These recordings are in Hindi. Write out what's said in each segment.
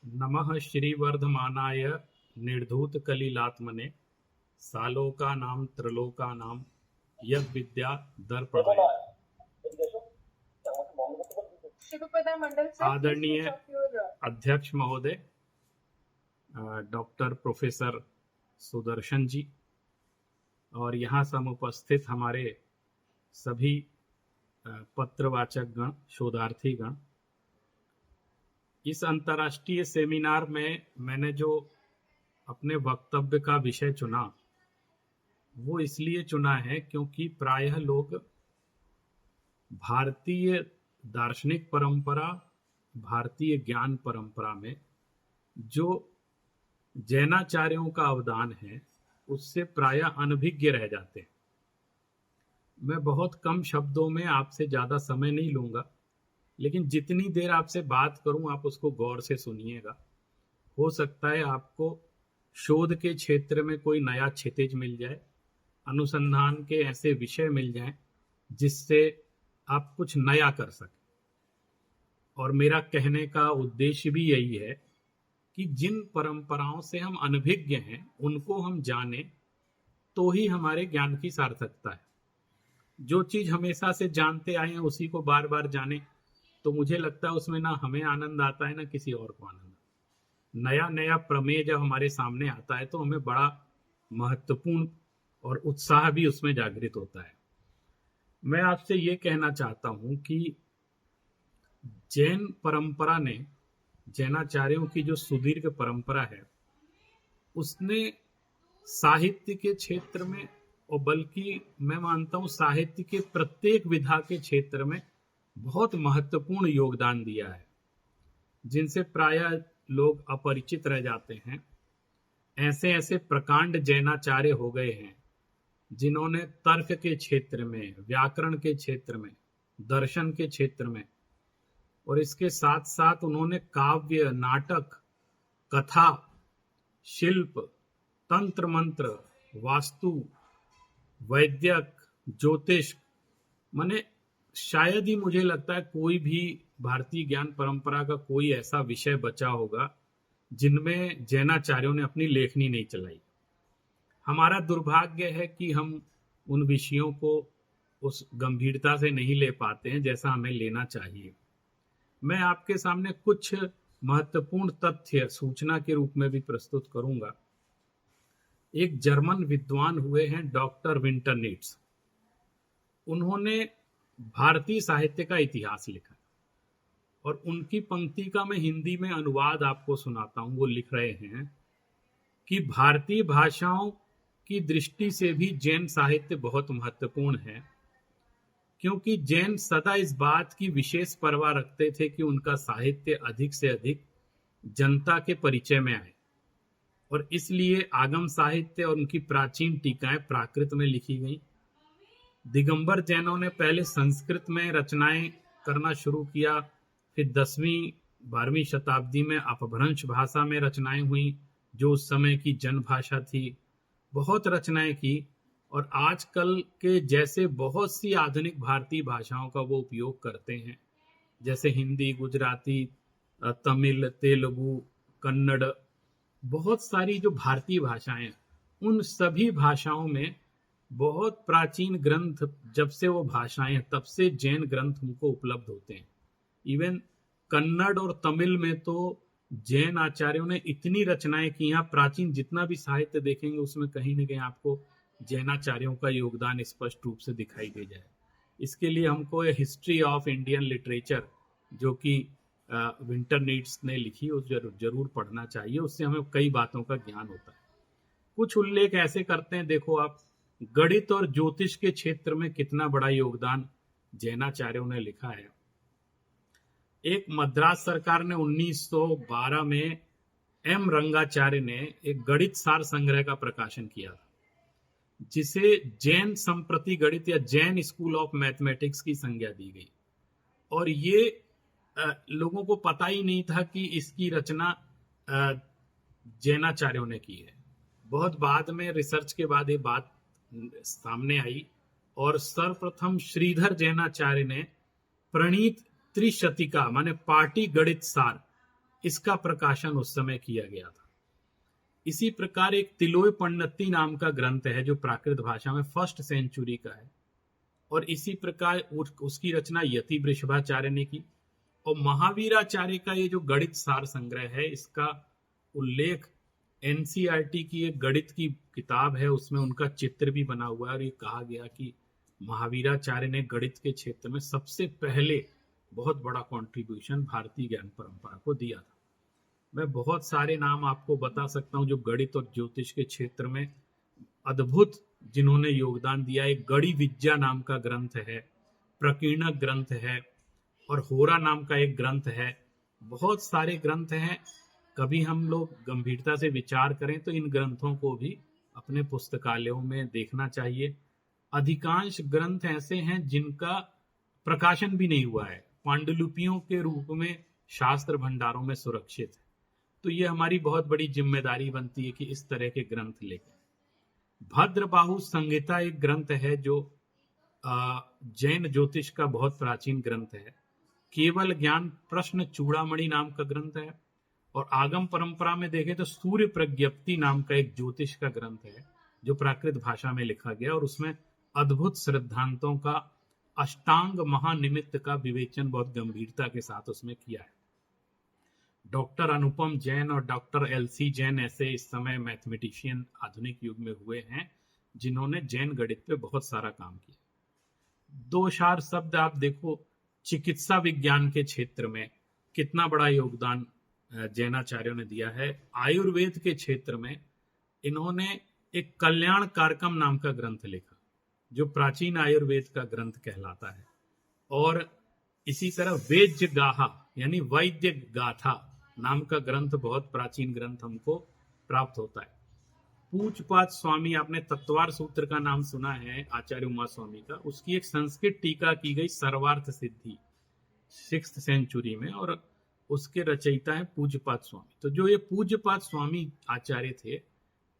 नमः श्रीवर्धमानाय निर्धूतकलिलात्मने सालोकानां त्रिलोकानां यद्विद्या दर्पणाय। शिवप्रदा मंडल सर, आदरणीय अध्यक्ष महोदय, डॉक्टर प्रोफेसर सुदर्शन जी और यहाँ समुपस्थित हमारे सभी पत्रवाचक गण, शोधार्थी गण, इस अंतर्राष्ट्रीय सेमिनार में मैंने जो अपने वक्तव्य का विषय चुना वो इसलिए चुना है क्योंकि प्रायः लोग भारतीय दार्शनिक परंपरा, भारतीय ज्ञान परंपरा में जो जैनाचार्यों का अवदान है उससे प्रायः अनभिज्ञ रह जाते हैं। मैं बहुत कम शब्दों में आपसे ज़्यादा समय नहीं लूँगा, लेकिन जितनी देर आपसे बात करूं आप उसको गौर से सुनिएगा। हो सकता है आपको शोध के क्षेत्र में कोई नया क्षितिज मिल जाए, अनुसंधान के ऐसे विषय मिल जाएं जिससे आप कुछ नया कर सकें। और मेरा कहने का उद्देश्य भी यही है कि जिन परंपराओं से हम अनभिज्ञ हैं उनको हम जानें तो ही हमारे ज्ञान की सार्थकता है। जो चीज हमेशा से जानते आए हैं उसी को बार बार जानें तो मुझे लगता है उसमें ना हमें आनंद आता है ना किसी और को आनंद। नया नया प्रमेय जब हमारे सामने आता है तो हमें बड़ा महत्वपूर्ण और उत्साह भी उसमें जागृत होता है। मैं आपसे ये कहना चाहता हूं कि जैन परंपरा ने, जैनाचार्यों की जो सुदीर्घ परंपरा है, उसने साहित्य के क्षेत्र में और बल्कि मैं मानता हूं साहित्य के प्रत्येक विधा के क्षेत्र में बहुत महत्वपूर्ण योगदान दिया है, जिनसे प्रायः लोग अपरिचित रह जाते हैं। ऐसे ऐसे प्रकांड जैनाचार्य हो गए हैं जिन्होंने तर्क के क्षेत्र में, व्याकरण के क्षेत्र में, दर्शन के क्षेत्र में और इसके साथ साथ उन्होंने काव्य, नाटक, कथा, शिल्प, तंत्र मंत्र, वास्तु, वैद्यक, ज्योतिष, माने शायद ही मुझे लगता है कोई भी भारतीय ज्ञान परंपरा का कोई ऐसा विषय बचा होगा जिनमें जैनाचार्यों ने अपनी लेखनी नहीं चलाई। हमारा दुर्भाग्य है कि हम उन विषयों को उस गंभीरता से नहीं ले पाते हैं जैसा हमें लेना चाहिए। मैं आपके सामने कुछ महत्वपूर्ण तथ्य सूचना के रूप में भी प्रस्तुत करूंगा। एक जर्मन विद्वान हुए हैं डॉक्टर विंटरनीट्स। उन्होंने भारतीय साहित्य का इतिहास लिखा और उनकी पंक्ति का मैं हिंदी में अनुवाद आपको सुनाता हूं। वो लिख रहे हैं कि भारतीय भाषाओं की दृष्टि से भी जैन साहित्य बहुत महत्वपूर्ण है, क्योंकि जैन सदा इस बात की विशेष परवाह रखते थे कि उनका साहित्य अधिक से अधिक जनता के परिचय में आए और इसलिए आगम साहित्य और उनकी प्राचीन टीकाएं प्राकृत में लिखी गई। दिगंबर जैनों ने पहले संस्कृत में रचनाएं करना शुरू किया, फिर 10वीं-12वीं शताब्दी में अपभ्रंश भाषा में रचनाएं हुई जो उस समय की जनभाषा थी। बहुत रचनाएं की और आजकल के जैसे बहुत सी आधुनिक भारतीय भाषाओं का वो उपयोग करते हैं, जैसे हिंदी, गुजराती, तमिल, तेलुगु, कन्नड़, बहुत सारी जो भारतीय भाषाएं हैं उन सभी भाषाओं में बहुत प्राचीन ग्रंथ, जब से वो भाषाएं तब से जैन ग्रंथ उनको उपलब्ध होते हैं। इवन कन्नड़ और तमिल में तो जैन आचार्यों ने इतनी रचनाएं की, यहाँ प्राचीन जितना भी साहित्य देखेंगे उसमें कहीं ना कहीं आपको जैनाचार्यों का योगदान स्पष्ट रूप से दिखाई दे जाए। इसके लिए हमको हिस्ट्री ऑफ इंडियन लिटरेचर जो कि विंटरनीट्स ने लिखी वो जरूर पढ़ना चाहिए, उससे हमें कई बातों का ज्ञान होता है। कुछ उल्लेख ऐसे करते हैं, देखो आप, गणित और ज्योतिष के क्षेत्र में कितना बड़ा योगदान जैनाचार्यों ने लिखा है। एक मद्रास सरकार ने 1912 में एम रंगाचार्य ने एक गणित सार संग्रह का प्रकाशन किया था, जिसे जैन संप्रति गणित या जैन स्कूल ऑफ मैथमेटिक्स की संज्ञा दी गई। और ये लोगों को पता ही नहीं था कि इसकी रचना जैनाचार्यों ने की है। बहुत बाद में रिसर्च के बाद ये बात सामने आई और सर्वप्रथम श्रीधर जैनाचार्य ने प्रणीत त्रिशतिका माने पाटी गणित सार इसका प्रकाशन उस समय किया गया था। इसी प्रकार एक तिलोय पंडिती नाम का ग्रंथ है जो प्राकृत भाषा में 1st सेंचुरी का है, और इसी प्रकार उसकी रचना यति वृषभाचार्य ने की। और महावीराचार्य का ये जो गणित सार संग्रह है, इसका उल्लेख एनसीईआरटी की एक गणित की किताब है, उसमें उनका चित्र भी बना हुआ है, और ये कहा गया कि महावीराचार्य ने गणित के क्षेत्र में सबसे पहले बहुत बड़ा कंट्रीब्यूशन भारतीय ज्ञान परंपरा को दिया था। मैं बहुत सारे नाम आपको बता सकता हूं जो गणित और ज्योतिष के क्षेत्र में अद्भुत जिन्होंने योगदान दिया। एक गणि विद्या नाम का ग्रंथ है, प्रकीर्णक ग्रंथ है, और होरा नाम का एक ग्रंथ है। बहुत सारे ग्रंथ हैं, कभी हम लोग गंभीरता से विचार करें तो इन ग्रंथों को भी अपने पुस्तकालयों में देखना चाहिए। अधिकांश ग्रंथ ऐसे हैं जिनका प्रकाशन भी नहीं हुआ है, पांडुलिपियों के रूप में शास्त्र भंडारों में सुरक्षित है। तो ये हमारी बहुत बड़ी जिम्मेदारी बनती है कि इस तरह के ग्रंथ लेकर। भद्रबाहु संहिता एक ग्रंथ है जो जैन ज्योतिष का बहुत प्राचीन ग्रंथ है। केवल ज्ञान प्रश्न चूड़ामणि नाम का ग्रंथ है, और आगम परंपरा में देखें तो सूर्य प्रज्ञप्ति नाम का एक ज्योतिष का ग्रंथ है जो प्राकृत भाषा में लिखा गया, और उसमें अद्भुत सिद्धांतों का अष्टांग महानिमित्त का विवेचन बहुत गंभीरता के साथ उसमें किया है। डॉक्टर अनुपम जैन और डॉक्टर एलसी जैन ऐसे इस समय मैथमेटिशियन आधुनिक युग में हुए हैं जिन्होंने जैन गणित पे बहुत सारा काम किया। दो चार शब्द आप देखो, चिकित्सा विज्ञान के क्षेत्र में कितना बड़ा योगदान जैनाचार्यों ने दिया है। आयुर्वेद के क्षेत्र में इन्होंने एक कल्याण कारकम नाम का ग्रंथ लिखा जो प्राचीन आयुर्वेद का ग्रंथ कहलाता है, और इसी तरह वेद्य गाहा यानी वैद्य गाथा नाम का ग्रंथ बहुत प्राचीन ग्रंथ हमको प्राप्त होता है। पूजपाद स्वामी, आपने तत्वार सूत्र का नाम सुना है आचार्य उमा स्वामी का, उसकी एक संस्कृत टीका की गई सर्वार्थ सिद्धि 6th सेंचुरी में, और उसके रचयिता है पूज्यपाद स्वामी। तो जो ये पूज्यपाद स्वामी आचार्य थे,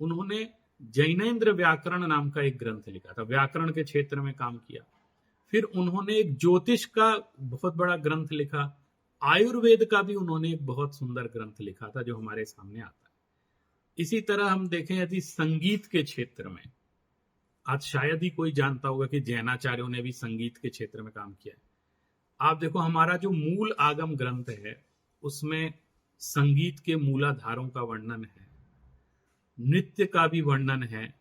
उन्होंने जैनेन्द्र व्याकरण नाम का एक ग्रंथ लिखा था, व्याकरण के क्षेत्र में काम किया। फिर उन्होंने एक ज्योतिष का बहुत बड़ा ग्रंथ लिखा, आयुर्वेद का भी उन्होंने एक बहुत सुंदर ग्रंथ लिखा था जो हमारे सामने आता है। इसी तरह हम देखें यदि संगीत के क्षेत्र में, आज शायद ही कोई जानता होगा कि जैनाचार्यों ने भी संगीत के क्षेत्र में काम किया है। आप देखो, हमारा जो मूल आगम ग्रंथ है उसमें संगीत के मूलाधारों का वर्णन है, नृत्य का भी वर्णन है,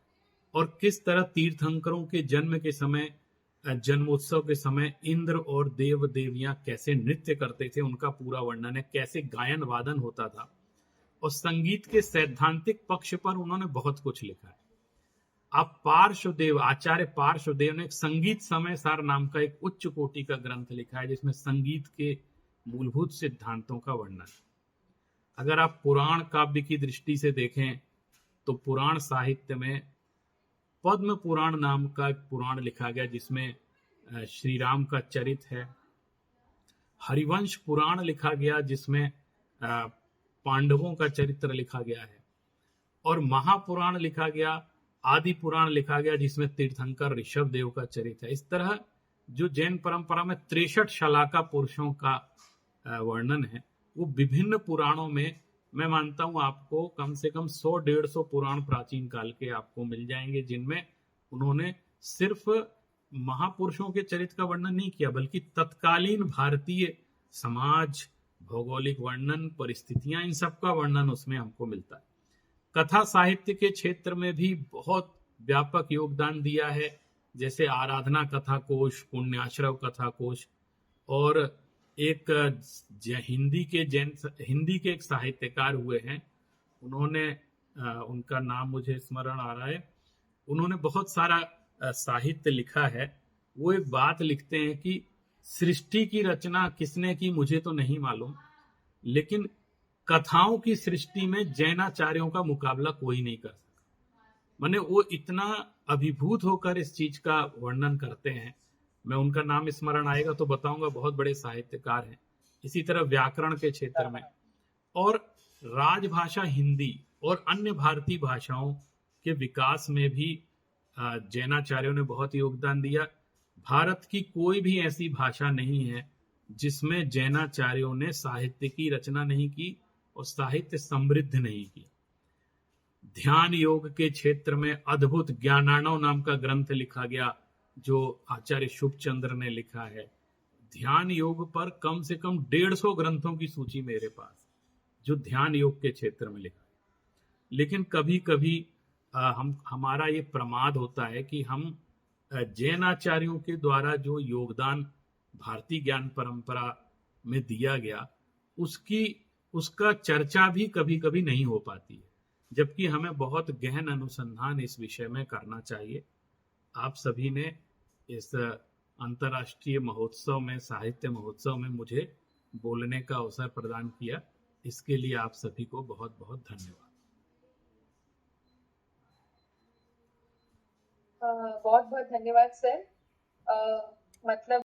और किस तरह तीर्थंकरों के जन्म के समय, जन्मोत्सव के समय इंद्र और देव देवियां कैसे नृत्य करते थे उनका पूरा वर्णन है, कैसे गायन वादन होता था। और संगीत के सैद्धांतिक पक्ष पर उन्होंने बहुत कुछ लिखा है। अब पार्श्वदेव, आचार्य पार्श्वदेव ने एक संगीत समय सार नाम का एक उच्च कोटि का ग्रंथ लिखा है जिसमें संगीत के मूलभूत सिद्धांतों का वर्णन है। अगर आप पुराण काव्य की दृष्टि से देखें तो पुराण साहित्य में पद्म पुराण नाम का एक पुराण लिखा गया जिसमें श्री राम का चरित है। हरिवंश पुराण लिखा गया जिसमें पांडवों का चरित्र लिखा गया है, और महापुराण लिखा गया, आदि पुराण लिखा गया जिसमें तीर्थंकर ऋषभ देव का चरित्र है। इस तरह जो जैन परंपरा में 63 शलाका पुरुषों का वर्णन है, वो विभिन्न पुराणों में, मैं मानता हूं आपको कम से कम 100-150 पुराण प्राचीन काल के आपको मिल जाएंगे जिनमें उन्होंने सिर्फ महापुरुषों के चरित्र का वर्णन नहीं किया बल्कि तत्कालीन भारतीय समाज, भौगोलिक वर्णन, परिस्थितियां, इन सब का वर्णन उसमें हमको मिलता है। कथा साहित्य के क्षेत्र में भी बहुत व्यापक योगदान दिया है, जैसे आराधना कथा कोश, पुण्याश्रव कथा कोश, और एक हिंदी के एक साहित्यकार हुए हैं, उन्होंने उनका नाम मुझे स्मरण आ रहा है, उन्होंने बहुत सारा साहित्य लिखा है। वो एक बात लिखते हैं कि सृष्टि की रचना किसने की मुझे तो नहीं मालूम, लेकिन कथाओं की सृष्टि में जैनाचार्यों का मुकाबला कोई नहीं कर सका। माने वो इतना अभिभूत होकर इस चीज का वर्णन करते हैं। मैं उनका नाम स्मरण आएगा तो बताऊंगा, बहुत बड़े साहित्यकार हैं। इसी तरह व्याकरण के क्षेत्र में और राजभाषा हिंदी और अन्य भारतीय भाषाओं के विकास में भी जैनाचार्यों ने बहुत योगदान दिया। भारत की कोई भी ऐसी भाषा नहीं है जिसमें जैनाचार्यों ने साहित्य की रचना नहीं की, और साहित्य समृद्ध नहीं किया। ध्यान योग के क्षेत्र में अद्भुत ज्ञानार्णव नाम का ग्रंथ लिखा गया जो आचार्य शुभचंद्र ने लिखा है। ध्यान योग पर कम से कम 150 ग्रंथों की सूची मेरे पास जो ध्यान योग के क्षेत्र में लिखा है। लेकिन कभी कभी हमारा ये प्रमाद होता है कि हम जैन आचार्यों के द्वारा जो योगदान भारतीय ज्ञान परंपरा में दिया गया उसका चर्चा भी कभी कभी नहीं हो पाती है, जबकि हमें बहुत गहन अनुसंधान इस विषय में करना चाहिए। आप सभी ने इस अंतर्राष्ट्रीय महोत्सव में, साहित्य महोत्सव में मुझे बोलने का अवसर प्रदान किया, इसके लिए आप सभी को बहुत बहुत धन्यवाद। बहुत बहुत धन्यवाद सर। मतलब